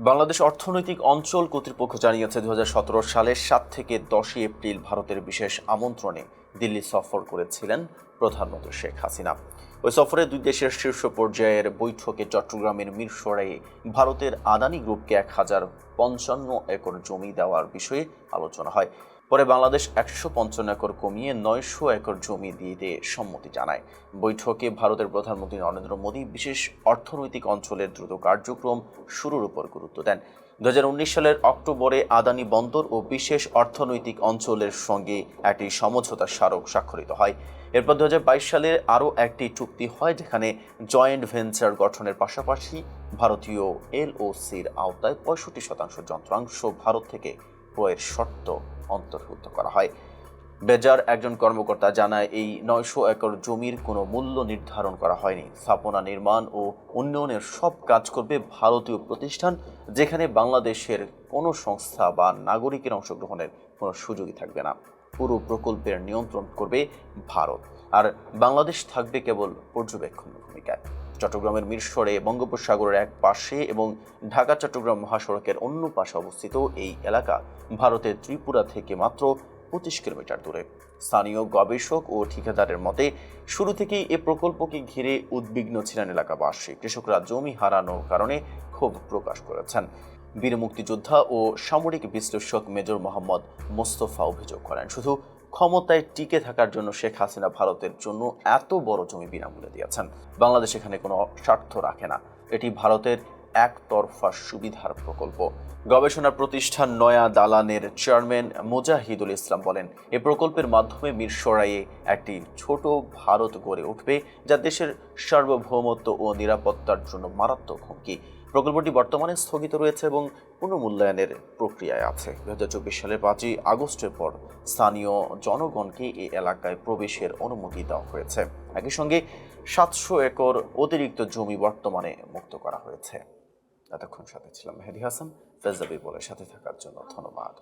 বাংলাদেশ অর্থনৈতিক অঞ্চল কর্তৃপক্ষ জানিয়েছে ২০১৭ সালের ৭ থেকে ১০ এপ্রিল ভারতের বিশেষ আমন্ত্রণে দিল্লি সফর করেছিলেন প্রধানমন্ত্রী শেখ হাসিনা। ওই সফরে দুই দেশের শীর্ষ পর্যায়ের বৈঠকে চট্টগ্রামের মিরসরাইয়ে ভারতের আদানি গ্রুপকে ১,০৫৫ একর জমি দেওয়ার বিষয়ে আলোচনা হয়। পরে বাংলাদেশ ১৫৫ একর কমিয়ে ৯০০ একর জমি দিতে সম্মতি জানায়। বৈঠকে ভারতের প্রধানমন্ত্রী নরেন্দ্র মোদী বিশেষ অর্থনৈতিক অঞ্চলের দ্রুত কার্যক্রম শুরুর উপর গুরুত্ব দেন। ২০১৯ সালের অক্টোবরে আদানি বন্দর ও বিশেষ অর্থনৈতিক অঞ্চলের সঙ্গে একটি সমঝোতা স্মারক স্বাক্ষরিত হয়। এরপর ২০২২ সালে আরও একটি চুক্তি হয়, যেখানে জয়েন্ট ভেঞ্চার গঠনের পাশাপাশি ভারতীয় এলওসির আওতায় ৬৫% যন্ত্রাংশ ভারত থেকে ক্রয়ের শর্ত অন্তর্ভুক্ত করা হয়। বেজার একজন কর্মকর্তা জানায়, এই ৯০০ একর জমির কোনো মূল্য নির্ধারণ করা হয়নি। স্থাপনা, নির্মাণ ও উন্নয়নের সব কাজ করবে ভারতীয় প্রতিষ্ঠান, যেখানে বাংলাদেশের কোনো সংস্থা বা নাগরিকের অংশগ্রহণের কোনো সুযোগই থাকবে না। পুরো প্রকল্পের নিয়ন্ত্রণ করবে ভারত, আর বাংলাদেশ থাকবে কেবল পর্যবেক্ষণের ভূমিকায়। চট্টগ্রামের মিরসরে বঙ্গোপসাগরের এক পাশে এবং ঢাকা চট্টগ্রাম মহাসড়কের অন্য পাশে অবস্থিত এই এলাকা ভারতের ত্রিপুরা থেকে মাত্র ২৫ কিলোমিটার দূরে। স্থানীয় গবেষক ও ঠিকাদারের মতে, শুরু থেকেই এ প্রকল্পকে ঘিরে উদ্বিগ্ন ছিলেন এলাকাবাসী। কৃষকরা জমি হারানোর কারণে ক্ষোভ প্রকাশ করেছেন। বীর মুক্তিযোদ্ধা ও সামরিক বিশ্লেষক মেজর মোহাম্মদ মোস্তফা অভিযোগ করেন, শুধু ক্ষমতায় টিকে থাকার জন্য শেখ হাসিনা ভারতের জন্য এত বড় জমি বিনামূল্যে দিয়েছেন। বাংলাদেশ এখানে কোনো স্বার্থ রাখে না, এটি ভারতের একতরফা সুবিধার প্রকল্প। গবেষণা প্রতিষ্ঠান নয়া দালানের চেয়ারম্যান মুজাহিদুল ইসলাম বলেন, এ প্রকল্পের মাধ্যমে মিরসরাইয়ে একটি ছোট ভারত গড়ে উঠবে, যা দেশের সার্বভৌমত্ব ও নিরাপত্তার জন্য মারাত্মক হুমকি। প্রকল্পটি বর্তমানে স্থগিত রয়েছে এবং পুনর্মূল্যায়নের প্রক্রিয়ায় আছে। ২০২৪ সালের ৫ই আগস্টের পর স্থানীয় জনগণকে এই এলাকায় প্রবেশের অনুমতি দেওয়া হয়েছে। একই সঙ্গে ৭০০ একর অতিরিক্ত জমি বর্তমানে মুক্ত করা হয়েছে। এতক্ষণ সাথে ছিলাম মেহেদী হাসান। ফেজ দ্য পিপলের সাথে থাকার জন্য ধন্যবাদ।